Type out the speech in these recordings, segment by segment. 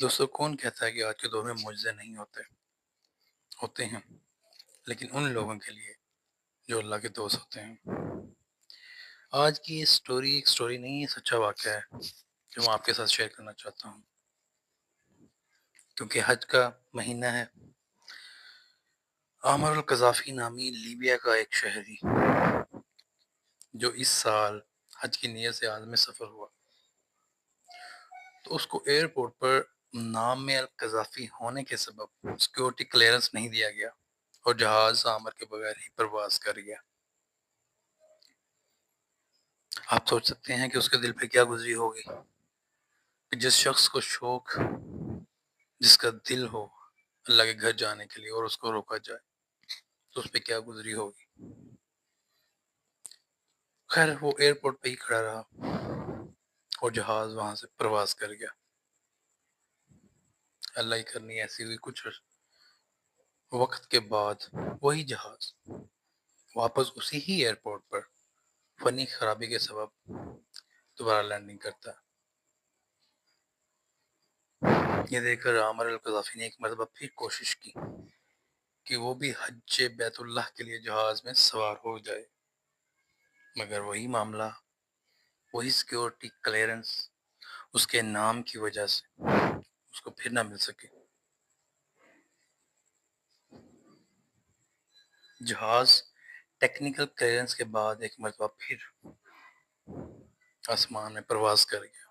دوستو کون کہتا ہے کہ آج کے دور میں معجزے نہیں ہوتے ہیں، لیکن ان لوگوں کے لیے جو اللہ کے دوست ہوتے ہیں۔ آج کی یہ سٹوری ایک سٹوری نہیں ہے، سچا واقعہ ہے جو میں آپ کے ساتھ شیئر کرنا چاہتا ہوں، کیونکہ حج کا مہینہ ہے۔ عامر القذافی نامی لیبیا کا ایک شہری جو اس سال حج کی نیت سے عازم سفر ہوا، تو اس کو ایئرپورٹ پر نام میں القذافی ہونے کے سبب سیکیورٹی کلیئرنس نہیں دیا گیا اور جہاز عامر کے بغیر ہی پرواز کر گیا۔ آپ سوچ سکتے ہیں کہ اس کے دل پہ کیا گزری ہوگی کہ جس شخص کو شوق، جس کا دل ہو اللہ کے گھر جانے کے لیے اور اس کو روکا جائے تو اس پہ کیا گزری ہوگی۔ خیر وہ ایئرپورٹ پہ ہی کھڑا رہا اور جہاز وہاں سے پرواز کر گیا۔ اللہ ہی کرنی ایسی ہوئی، کچھ وقت کے بعد وہی جہاز واپس اسی ہی ایئرپورٹ پر فنی خرابی کے سبب دوبارہ لینڈنگ کرتا ہے۔ یہ دیکھ کر عامر القذافی نے ایک مرتبہ پھر کوشش کی کہ وہ بھی حج بیت اللہ کے لیے جہاز میں سوار ہو جائے، مگر وہی معاملہ، وہی سیکیورٹی کلیئرنس اس کے نام کی وجہ سے اس کو پھر نہ مل سکے۔ جہاز ٹیکنیکل کلیئرنس کے بعد ایک مرتبہ پھر آسمان میں پرواز کر گیا۔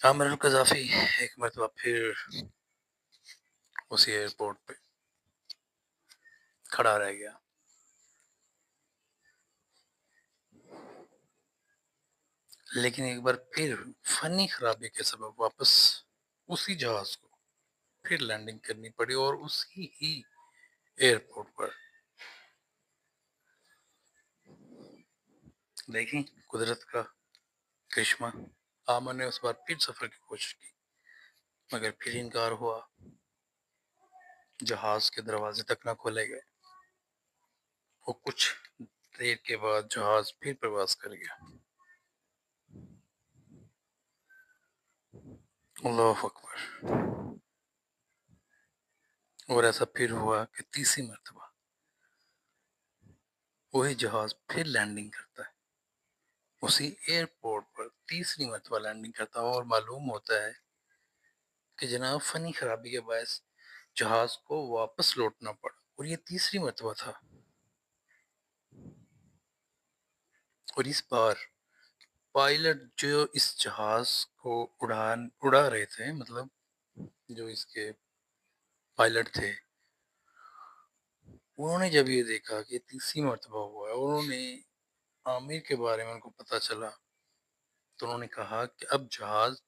عامر القذافی ایک مرتبہ پھر اسی ایئرپورٹ پہ کھڑا رہ گیا۔ لیکن ایک بار پھر فنی خرابی کے سبب واپس اسی جہاز کو پھر لینڈنگ کرنی پڑی اور اسی ہی ایئرپورٹ پر۔ دیکھیں قدرت کا کرشمہ، عامر نے اس بار پھر سفر کی کوشش کی مگر پھر انکار ہوا، جہاز کے دروازے تک نہ کھولے گئے اور کچھ دیر کے بعد جہاز پھر پرواز کر گیا۔ اللہ اکبر۔ اور ایسا پھر ہوا کہ تیسری مرتبہ وہی جہاز پھر لینڈنگ کرتا ہے اسی ایئرپورٹ پر، تیسری مرتبہ لینڈنگ کرتا ہے اور معلوم ہوتا ہے کہ جناب فنی خرابی کے باعث جہاز کو واپس لوٹنا پڑا اور یہ تیسری مرتبہ تھا۔ اور اس بار پائلٹ جو اس جہاز کو اڑا رہے تھے، مطلب جو اس کے پائلٹ تھے، انہوں نے جب یہ دیکھا کہ تیسری مرتبہ ہوا ہے اور انہوں نے عامر کے بارے میں ان کو پتہ چلا، تو انہوں نے کہا کہ اب جہاز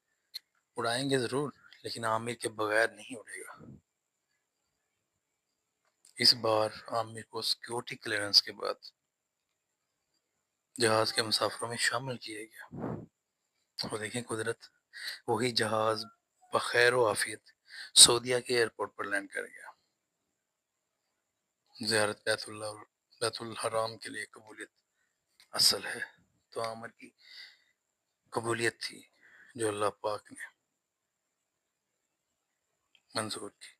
اڑائیں گے ضرور لیکن عامر کے بغیر نہیں اڑے گا۔ اس بار عامر کو سیکیورٹی کلیئرنس کے بعد جہاز کے مسافروں میں شامل کیا گیا۔ اور دیکھیں قدرت، وہی جہاز بخیر و عافیت سعودیہ کے ایئرپورٹ پر لینڈ کر گیا۔ زیارت بیت الحرام کے لیے قبولیت اصل ہے، تو عامر کی قبولیت تھی جو اللہ پاک نے منظور کی۔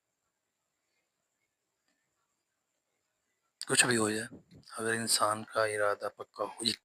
کچھ بھی ہو جائے، اگر انسان کا ارادہ پکا ہو،